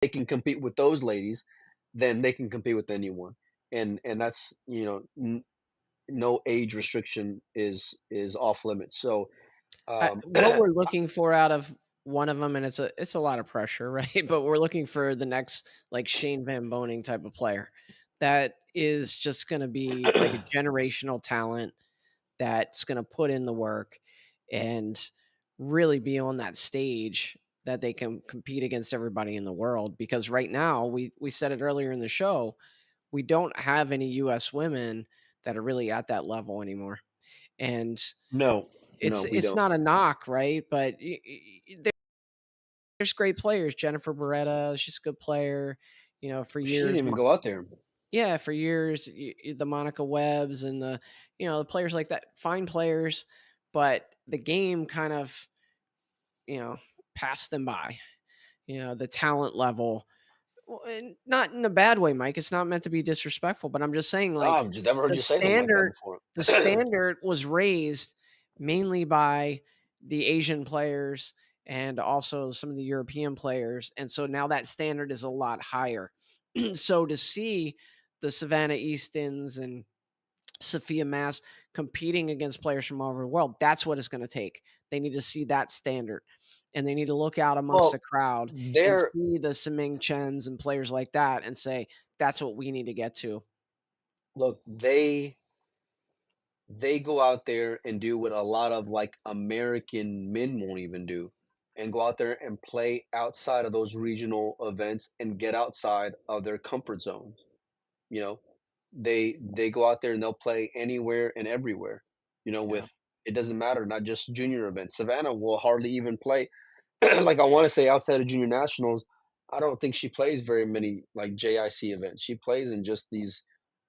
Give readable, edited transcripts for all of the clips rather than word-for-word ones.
they can compete with those ladies, then they can compete with anyone. And that's, no age restriction is off limits. So, What we're looking for out of one of them, and it's a lot of pressure, right? But we're looking for the next, like, Shane Van Boning type of player that is just gonna be like a generational talent that's gonna put in the work and really be on that stage that they can compete against everybody in the world. Because right now, we said it earlier in the show, we don't have any US women that are really at that level anymore. And no, it's no, we it's don't. not a knock, right? But there's great players. Jennifer Beretta, she's a good player. For She didn't years, even go out there. yeah, for years, the Monica Webbs and the players like that, fine players, but the game kind of, you know, passed them by. The talent level, well, and not in a bad way, Mike. It's not meant to be disrespectful, but I'm just saying, Oh, like, I've never heard the you say something like that standard, before. the standard was raised mainly by the Asian players and also some of the European players, and so now that standard is a lot higher. So to see the Savannah Eastons and Sophia Mass competing against players from all over the world, that's what it's going to take. They need to see that standard, and they need to look out amongst the Well, crowd and they're see the Siming Chens and players like that and say, "That's what we need to get to." look, they go out there and do what a lot of like American men won't even do, and go out there and play outside of those regional events and get outside of their comfort zones. You know, they go out there and they'll play anywhere and everywhere. Yeah. With it doesn't matter, not just junior events. Savannah will hardly even play. Like I want to say outside of junior nationals, I don't think she plays very many like JIC events. She plays in just these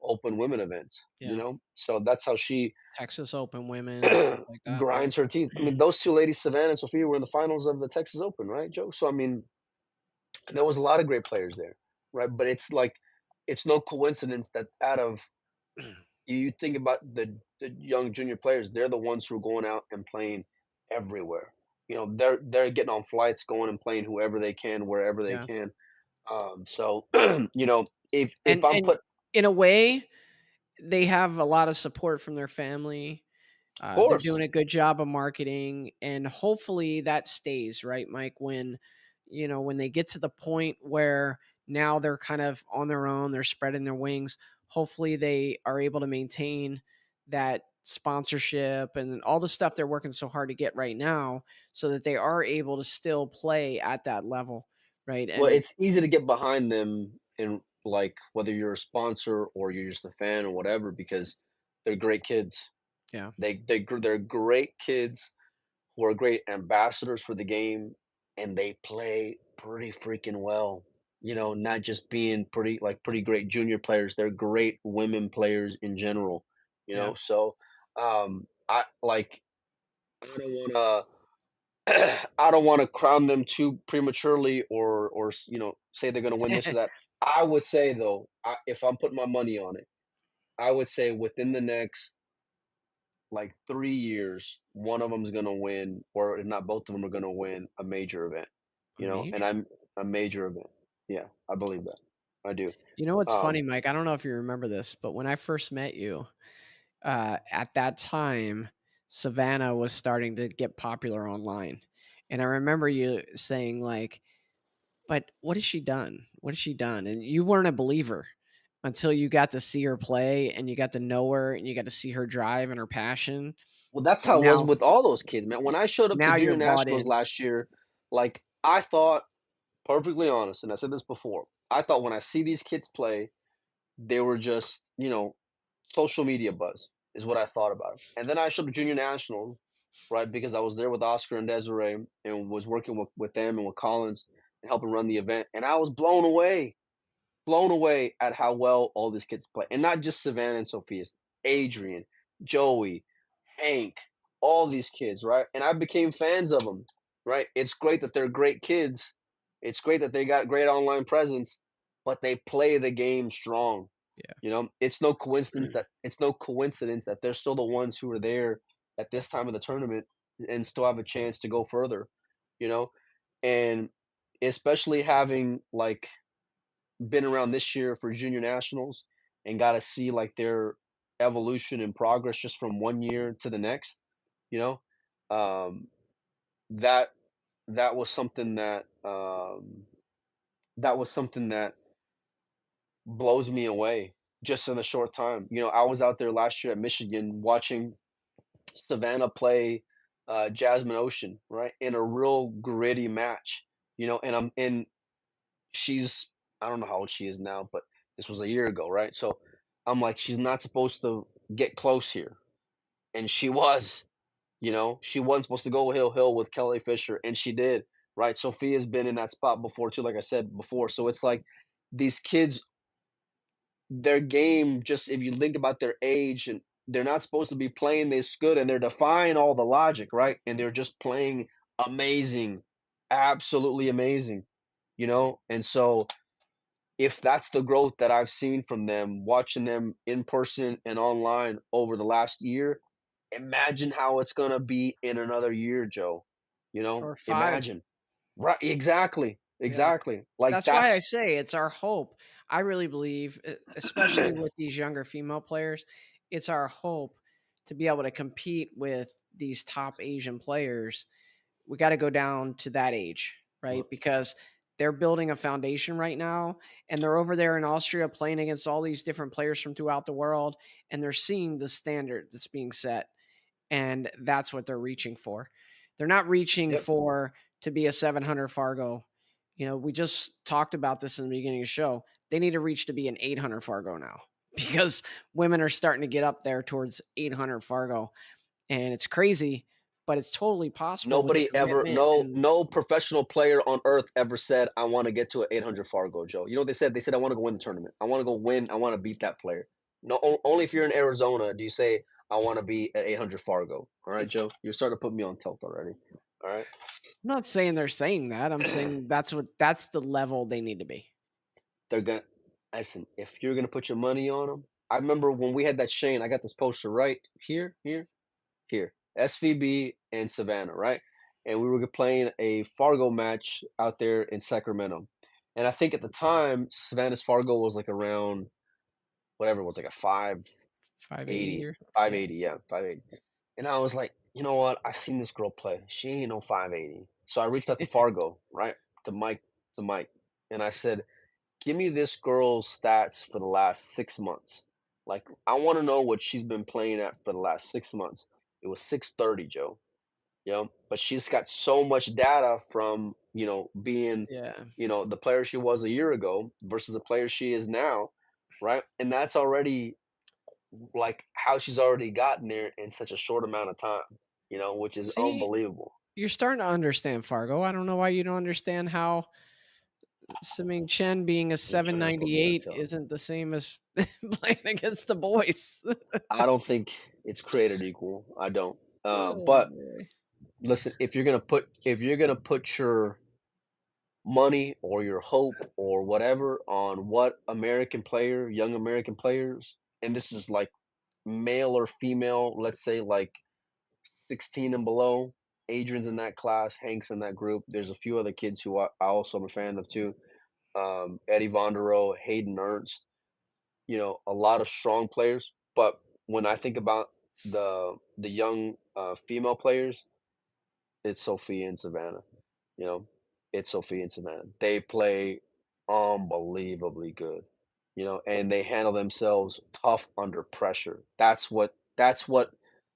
open women events. Yeah. So that's how she Texas Open women, stuff like that, right? grinds her teeth. I mean, those two ladies, Savannah and Sophia, were in the finals of the Texas Open, right, Joe? So I mean, there was a lot of great players there, right? But it's like it's no coincidence that out of you think about the young junior players, they're the ones who are going out and playing everywhere. They're getting on flights, going and playing whoever they can, wherever they Yeah. can. So if I'm And put, in a way, they have a lot of support from their family. of They're course, doing a good job of marketing, and hopefully that stays, right, Mike? When they get to the point where now they're kind of on their own, they're spreading their wings. Hopefully, they are able to maintain that sponsorship and all the stuff they're working so hard to get right now, so that they are able to still play at that level, right? well, And it's easy to get behind them, and like whether you're a sponsor or you're just a fan or whatever, because they're great kids. yeah, They're great kids who are great ambassadors for the game, and they play pretty freaking well. Not just being pretty great junior players. They're great women players in general. yeah. So I like I don't want to I don't want to crown them too prematurely or say they're going to win this or that. I would say though, if I'm putting my money on it, I would say within the next like 3 years, one of them's gonna win, or if not both of them are gonna win a major event. A And major. I'm a major event. Yeah, I believe that. I do. You know what's funny, Um, Mike? I don't know if you remember this, but when I first met you, at that time, Savannah was starting to get popular online, and I remember you saying, like, "But what has she done? What has she done?" And you weren't a believer until you got to see her play, and you got to know her, and you got to see her drive and her passion, well, that's how and it was now with all those kids, man. When I showed up to now you're junior bought nationals in. last year, like I thought, perfectly honest, and I said this before, I thought when I see these kids play, they were just, social media buzz is what I thought about 'em. And then I showed up to junior nationals, right? Because I was there with Oscar and Desiree and was working with them and with Collins and helping run the event. And I was blown away at how well all these kids play. And not just Savannah and Sophia, Adrian, Joey, Hank, all these kids, right? And I became fans of them, right? It's great that they're great kids. It's great that they got great online presence, but they play the game strong. It's no coincidence that they're still the ones who are there at this time of the tournament and still have a chance to go further, you know? And especially having like been around this year for junior nationals and got to see like their evolution and progress just from one year to the next, you know, um, that that was something that was something that blows me away just in a short time. You know, I was out there last year at Michigan watching Savannah play Jasmine Ocean, right, in a real gritty match. You know, and she's I don't know how old she is now, but this was a year ago, right? So I'm like, she's not supposed to get close here, and she was. You know, she wasn't supposed to go hill with Kelly Fisher, and she did, right? Sophia's been in that spot before too, like I said before. So it's like these kids, their game, just if you think about their age, and they're not supposed to be playing this good, and they're defying all the logic, right? And they're just playing amazing, absolutely amazing, you know? And so if that's the growth that I've seen from them, watching them in person and online over the last year, imagine how it's gonna be in another year, Joe. You know, or 5. imagine. Right, exactly, Yeah. exactly. Like That's why I that's say it's our hope. I really believe, especially with these younger female players, it's our hope to be able to compete with these top Asian players. We got to go down to that age, right? well, Because they're building a foundation right now, and they're over there in Austria playing against all these different players from throughout the world, and they're seeing the standard that's being set, and that's what they're reaching for. They're not reaching yep. for to be a 700 Fargo. You know, we just talked about this in the beginning of the show. They need to reach to be an 800 Fargo now because women are starting to get up there towards 800 Fargo, and it's crazy, but it's totally possible with the Nobody ever, commitment no, and no professional player on earth ever said, "I want to get to an 800 Fargo, Joe." You know what they said? They said, "I want to go win the tournament. I want to go win. I want to beat that player." No, only if you're in Arizona do you say, "I want to be at 800 Fargo." All right, Joe, you're starting to put me on tilt already. All right. I'm not saying they're saying that. I'm saying that's the level they need to be. They're gonna listen. If you're gonna put your money on them, I remember when we had that Shane. I got this poster right here, here. SVB and Savannah, right? And we were playing a Fargo match out there in Sacramento. And I think at the time, Savannah's Fargo was like around whatever it was, like a 580 or five yeah. eighty, yeah, 580. And I was like, you know what? I've seen this girl play. She ain't no 580. So I reached out to Fargo, right? To Mike, to Mike. And I said, give me this girl's stats for the last 6 months. Like, I want to know what she's been playing at for the last 6 months. It was 630, Joe. You know, but she's got so much data from, being, Yeah. the player she was a year ago versus the player she is now, right? And that's already like how she's already gotten there in such a short amount of time, which is See, unbelievable. you're starting to understand Fargo. I don't know why you don't understand how Siming Chen being a You're trying to put me on 798 tilt. isn't the same as playing against the boys. I don't think it's created equal. I don't. Oh, But boy. listen, if you're gonna put your money or your hope or whatever on what American player, young American players, and this is like male or female, let's say like 16 and below. Adrian's in that class, Hank's in that group. There's a few other kids who I also am a fan of too. Eddie Vondero, Hayden Ernst, a lot of strong players. But when I think about the young female players, it's Sophia and Savannah. You know, it's Sophia and Savannah. They play unbelievably good, and they handle themselves tough under pressure. That's what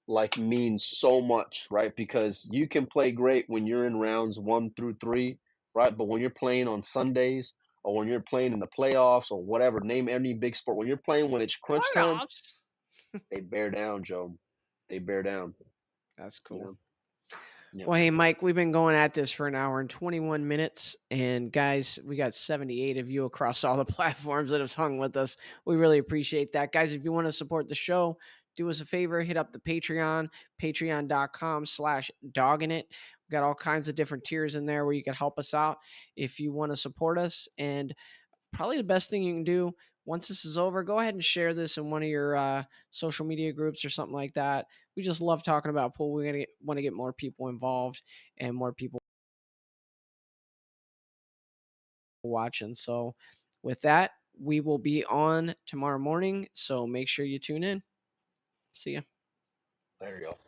like means so much, right? Because you can play great when you're in rounds 1 through 3, right? But when you're playing on Sundays or when you're playing in the playoffs or whatever, name any big sport, when you're playing when it's crunch time, Playoffs. they bear down, Joe. They bear down, That's you cool. know. Yeah. Well, hey, Mike, we've been going at this for an hour and 21 minutes. And guys, we got 78 of you across all the platforms that have hung with us. We really appreciate that. Guys, if you want to support the show, do us a favor, hit up the Patreon, patreon.com/dogging it. We got all kinds of different tiers in there where you can help us out if you want to support us. And probably the best thing you can do once this is over, go ahead and share this in one of your social media groups or something like that. We just love talking about pool. We want to get more people involved and more people watching. So, with that, we will be on tomorrow morning. So make sure you tune in. See ya. There you go.